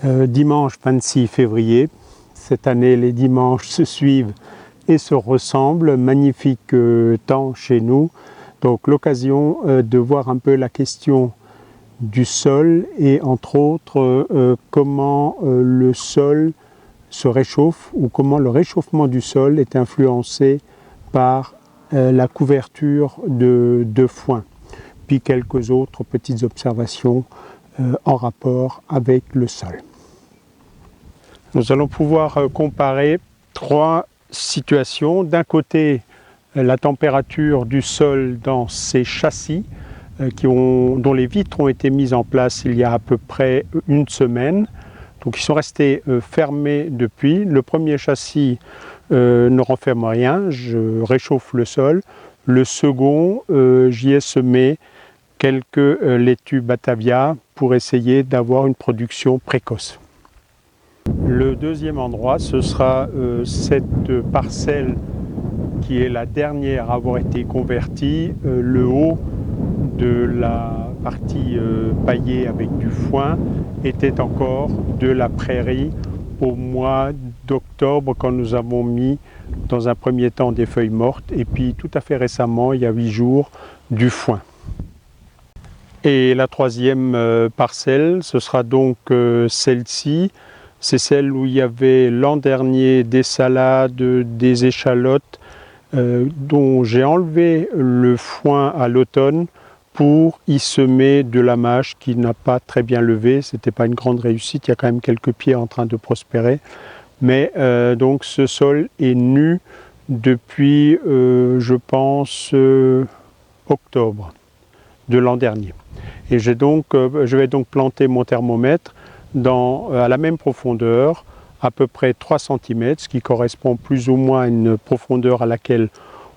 Dimanche 26 février. Cette année, les dimanches se suivent et se ressemblent. Magnifique temps chez nous. Donc l'occasion de voir un peu la question du sol et entre autres comment le sol se réchauffe ou comment le réchauffement du sol est influencé par la couverture de foin. Puis quelques autres petites observations en rapport avec le sol. Nous allons pouvoir comparer trois situations. D'un côté, la température du sol dans ces châssis dont les vitres ont été mises en place il y a à peu près une semaine. Donc ils sont restés fermés depuis. Le premier châssis ne renferme rien, je réchauffe le sol. Le second, j'y ai semé quelques laitues Batavia pour essayer d'avoir une production précoce. Le deuxième endroit, ce sera cette parcelle qui est la dernière à avoir été convertie, le haut de la partie paillée avec du foin était encore de la prairie au mois d'octobre quand nous avons mis dans un premier temps des feuilles mortes et puis tout à fait récemment, il y a 8 jours, du foin. Et la troisième parcelle, ce sera donc celle-ci. C'est celle où il y avait l'an dernier des salades, des échalotes, dont j'ai enlevé le foin à l'automne pour y semer de la mâche qui n'a pas très bien levé. Ce n'était pas une grande réussite, il y a quand même quelques pieds en train de prospérer. Mais donc ce sol est nu depuis, je pense, octobre de l'an dernier. Et je vais donc planter mon thermomètre à la même profondeur, à peu près 3 cm, ce qui correspond plus ou moins à une profondeur à laquelle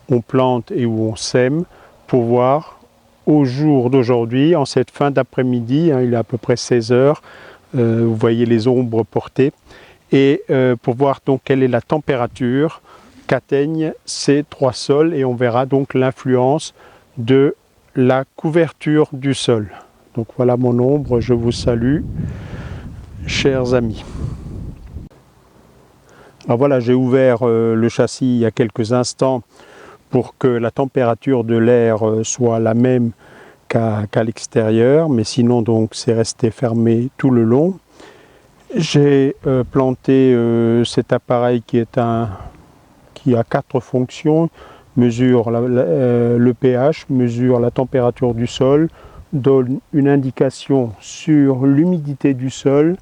on plante et où on sème, pour voir au jour d'aujourd'hui, en cette fin d'après-midi, il est à peu près 16 heures, vous voyez les ombres portées, et pour voir donc quelle est la température qu'atteignent ces trois sols, et on verra donc l'influence de la couverture du sol. Donc voilà mon ombre, je vous salue, chers amis. Alors voilà, j'ai ouvert le châssis il y a quelques instants pour que la température de l'air soit la même qu'à l'extérieur, mais sinon donc c'est resté fermé tout le long. J'ai planté cet appareil qui a 4 fonctions, mesure le pH, mesure la température du sol, donne une indication sur l'humidité du sol,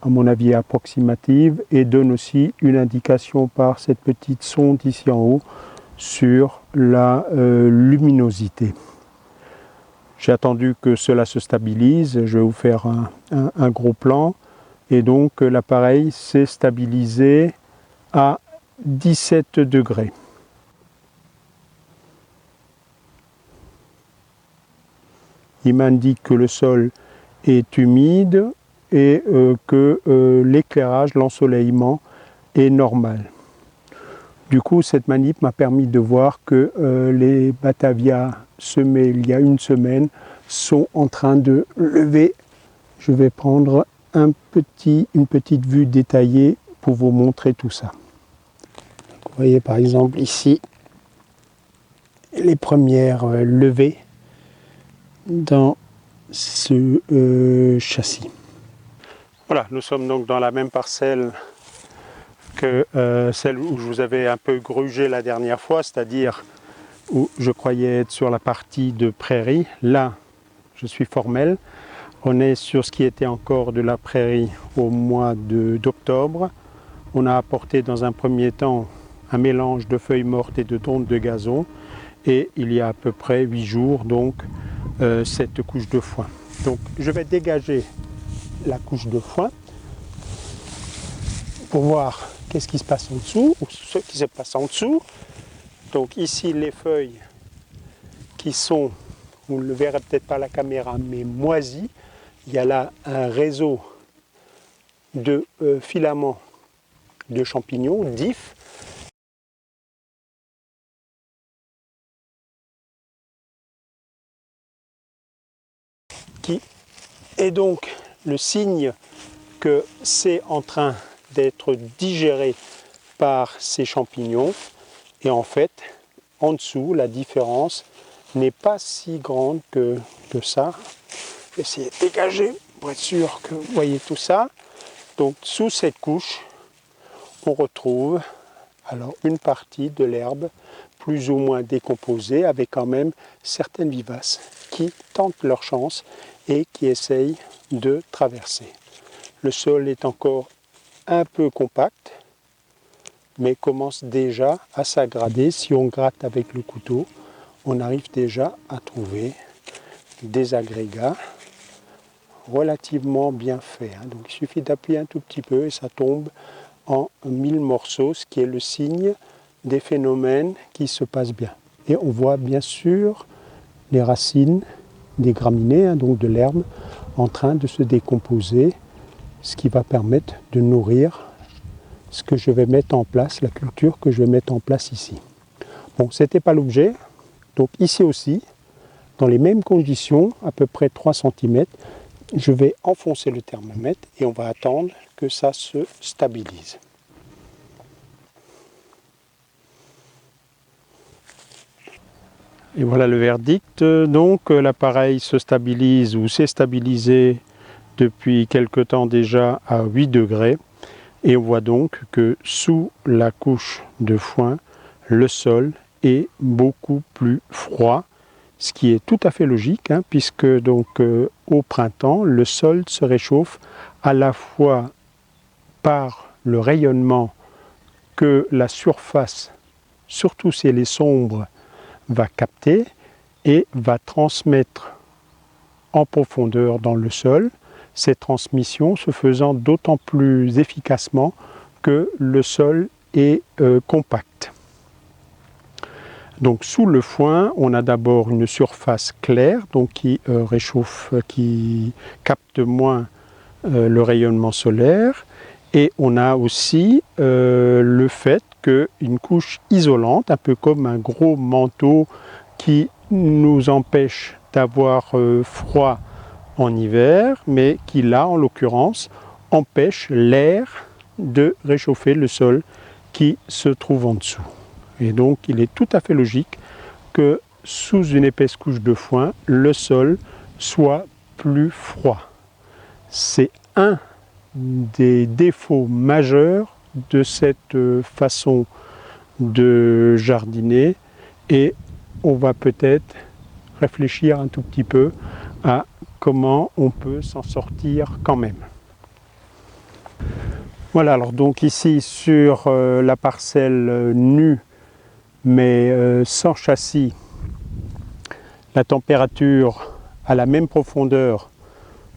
à mon avis approximative, et donne aussi une indication par cette petite sonde ici en haut sur la luminosité. J'ai attendu que cela se stabilise, je vais vous faire un gros plan, et donc l'appareil s'est stabilisé à 17 degrés. Il m'indique que le sol est humide et que l'éclairage, l'ensoleillement est normal. Du coup, cette manip m'a permis de voir que les Batavia semés il y a une semaine sont en train de lever. Je vais prendre une petite vue détaillée pour vous montrer tout ça. Vous voyez par exemple ici les premières levées dans ce châssis. Voilà, nous sommes donc dans la même parcelle que celle où je vous avais un peu grugé la dernière fois, c'est-à-dire où je croyais être sur la partie de prairie. Là, je suis formel. On est sur ce qui était encore de la prairie au mois d'octobre. On a apporté dans un premier temps un mélange de feuilles mortes et de tontes de gazon. Et il y a à peu près 8 jours, donc, cette couche de foin. Donc, je vais dégager la couche de foin pour voir qu'est-ce qui se passe en dessous, ou ce qui se passe en dessous. Donc ici, les feuilles qui sont, vous ne le verrez peut-être pas à la caméra, mais moisies. Il y a là un réseau de filaments de champignons, d'ifs. Qui est donc le signe que c'est en train d'être digéré par ces champignons. Et en fait, en dessous, la différence n'est pas si grande que ça. Je vais essayer de dégager pour être sûr que vous voyez tout ça. Donc sous cette couche, on retrouve alors une partie de l'herbe plus ou moins décomposée avec quand même certaines vivaces qui tentent leur chance et qui essayent de traverser. Le sol est encore un peu compact, mais commence déjà à s'aggrader. Si on gratte avec le couteau, on arrive déjà à trouver des agrégats relativement bien faits. Donc il suffit d'appuyer un tout petit peu et ça tombe en 1000 morceaux, ce qui est le signe des phénomènes qui se passent bien. Et on voit bien sûr les racines des graminées, donc de l'herbe, en train de se décomposer, ce qui va permettre de nourrir ce que je vais mettre en place, la culture que je vais mettre en place ici. Bon, ce n'était pas l'objet, donc ici aussi, dans les mêmes conditions, à peu près 3 cm, je vais enfoncer le thermomètre et on va attendre que ça se stabilise. Et voilà le verdict. Donc l'appareil se stabilise ou s'est stabilisé depuis quelque temps déjà à 8 degrés. Et on voit donc que sous la couche de foin, le sol est beaucoup plus froid, ce qui est tout à fait logique, puisque donc au printemps, le sol se réchauffe à la fois par le rayonnement que la surface, surtout si elle est sombre, va capter et va transmettre en profondeur dans le sol, cette transmission se faisant d'autant plus efficacement que le sol est compact. Donc sous le foin, on a d'abord une surface claire, donc qui réchauffe, qui capte moins le rayonnement solaire, et on a aussi le fait qu'une couche isolante, un peu comme un gros manteau qui nous empêche d'avoir froid en hiver, mais qui là, en l'occurrence, empêche l'air de réchauffer le sol qui se trouve en dessous. Et donc, il est tout à fait logique que sous une épaisse couche de foin, le sol soit plus froid. C'est un des défauts majeurs de cette façon de jardiner et on va peut-être réfléchir un tout petit peu à comment on peut s'en sortir quand même. Voilà, alors donc ici sur la parcelle nue mais sans châssis, la température à la même profondeur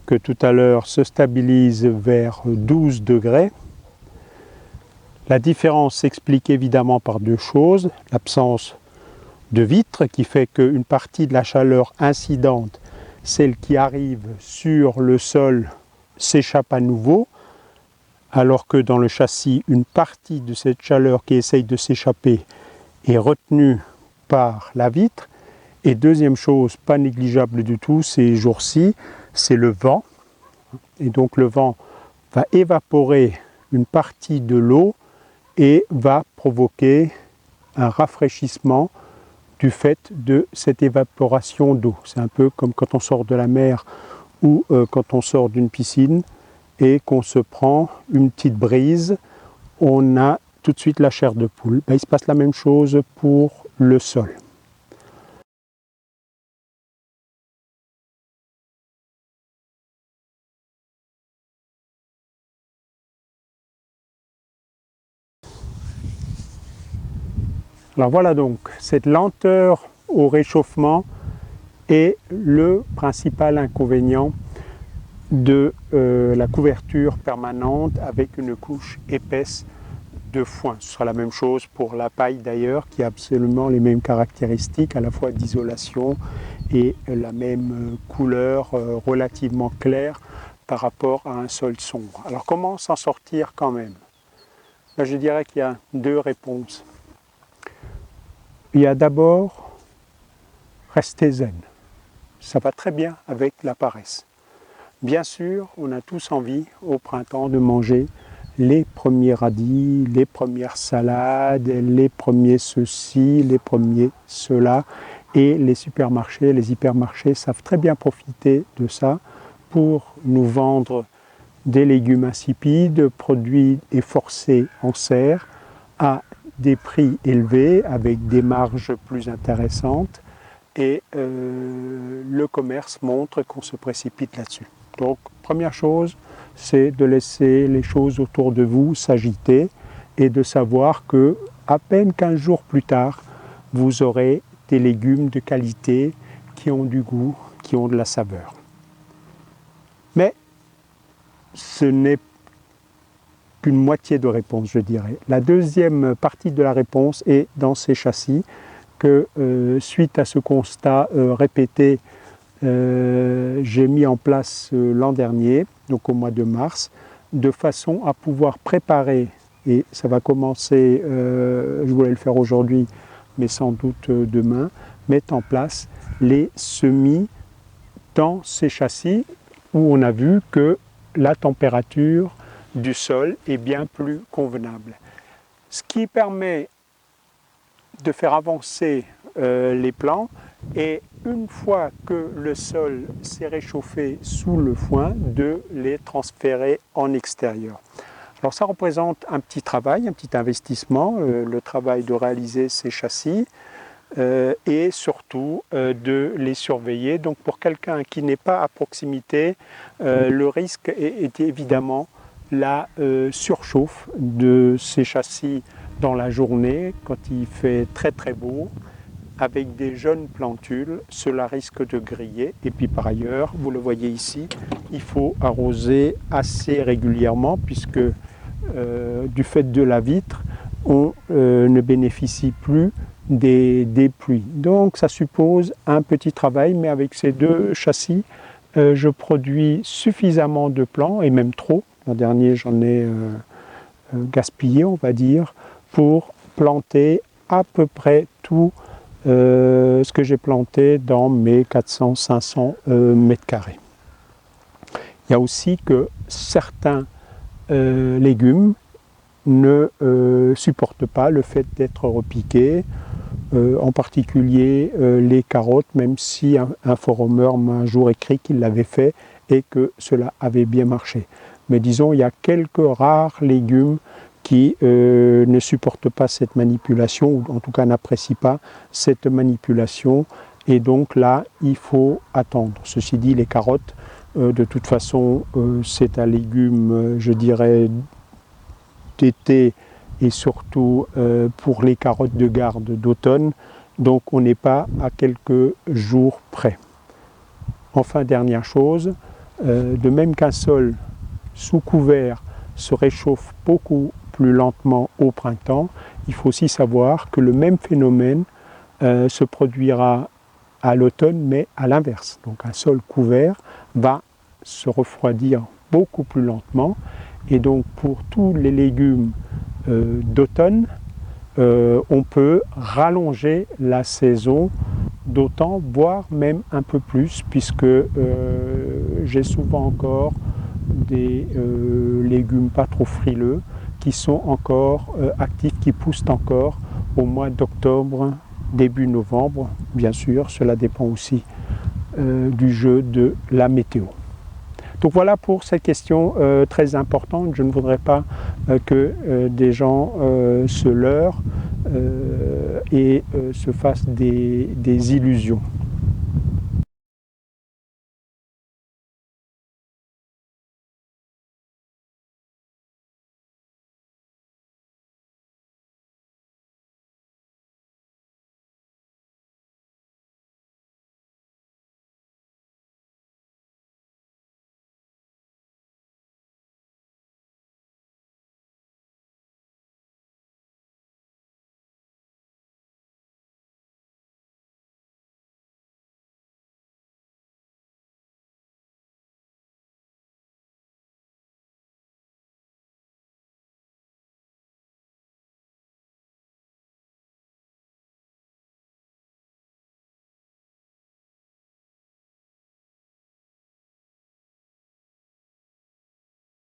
que tout à l'heure se stabilise vers 12 degrés. La différence s'explique évidemment par deux choses, l'absence de vitres qui fait qu'une partie de la chaleur incidente, celle qui arrive sur le sol, s'échappe à nouveau, alors que dans le châssis, une partie de cette chaleur qui essaye de s'échapper est retenue par la vitre. Et deuxième chose, pas négligeable du tout ces jours-ci, c'est le vent. Et donc le vent va évaporer une partie de l'eau et va provoquer un rafraîchissement du fait de cette évaporation d'eau. C'est un peu comme quand on sort de la mer ou quand on sort d'une piscine et qu'on se prend une petite brise, on a tout de suite la chair de poule. Il se passe la même chose pour le sol. Alors voilà donc, cette lenteur au réchauffement est le principal inconvénient de la couverture permanente avec une couche épaisse de foin. Ce sera la même chose pour la paille d'ailleurs, qui a absolument les mêmes caractéristiques, à la fois d'isolation et la même couleur relativement claire par rapport à un sol sombre. Alors comment s'en sortir quand même? Là, je dirais qu'il y a deux réponses. Il y a d'abord rester zen. Ça va très bien avec la paresse. Bien sûr, on a tous envie au printemps de manger les premiers radis, les premières salades, les premiers ceci, les premiers cela. Et les supermarchés, les hypermarchés savent très bien profiter de ça pour nous vendre des légumes insipides, produits et forcés en serre, à des prix élevés, avec des marges plus intéressantes. Et le commerce montre qu'on se précipite là-dessus. Donc, première chose, c'est de laisser les choses autour de vous s'agiter et de savoir que à peine 15 jours plus tard, vous aurez des légumes de qualité qui ont du goût, qui ont de la saveur. Mais ce n'est qu'une moitié de réponse, je dirais. La deuxième partie de la réponse est dans ces châssis que, suite à ce constat répété, j'ai mis en place l'an dernier, donc au mois de mars, de façon à pouvoir préparer, et ça va commencer, je voulais le faire aujourd'hui, mais sans doute demain, mettre en place les semis dans ces châssis où on a vu que la température du sol est bien plus convenable. Ce qui permet de faire avancer les plants, et une fois que le sol s'est réchauffé sous le foin, de les transférer en extérieur. Alors ça représente un petit travail, un petit investissement, le travail de réaliser ces châssis et surtout de les surveiller. Donc pour quelqu'un qui n'est pas à proximité, le risque est évidemment la surchauffe de ces châssis dans la journée, quand il fait très très beau, avec des jeunes plantules, cela risque de griller. Et puis par ailleurs, vous le voyez ici, il faut arroser assez régulièrement puisque du fait de la vitre, on ne bénéficie plus des pluies. Donc ça suppose un petit travail, mais avec ces deux châssis, je produis suffisamment de plants, et même trop. L'an dernier, j'en ai gaspillé, on va dire, pour planter à peu près tout ce que j'ai planté dans mes 400-500 mètres carrés. Il y a aussi que certains légumes ne supportent pas le fait d'être repiqués, en particulier les carottes, même si un forumeur m'a un jour écrit qu'il l'avait fait et que cela avait bien marché. Mais disons, il y a quelques rares légumes qui ne supportent pas cette manipulation, ou en tout cas n'apprécient pas cette manipulation, et donc là, il faut attendre. Ceci dit, les carottes, de toute façon, c'est un légume, je dirais, d'été, et surtout pour les carottes de garde d'automne, donc on n'est pas à quelques jours près. Enfin, dernière chose, de même qu'un sol sous couvert se réchauffe beaucoup plus lentement au printemps, il faut aussi savoir que le même phénomène se produira à l'automne, mais à l'inverse. Donc un sol couvert va se refroidir beaucoup plus lentement, et donc pour tous les légumes d'automne, on peut rallonger la saison d'autant, voire même un peu plus, puisque j'ai souvent encore des légumes pas trop frileux qui sont encore actifs, qui poussent encore au mois d'octobre, début novembre. Bien sûr, cela dépend aussi du jeu de la météo. Donc voilà pour cette question très importante. Je ne voudrais pas que des gens se leurrent et se fassent des illusions.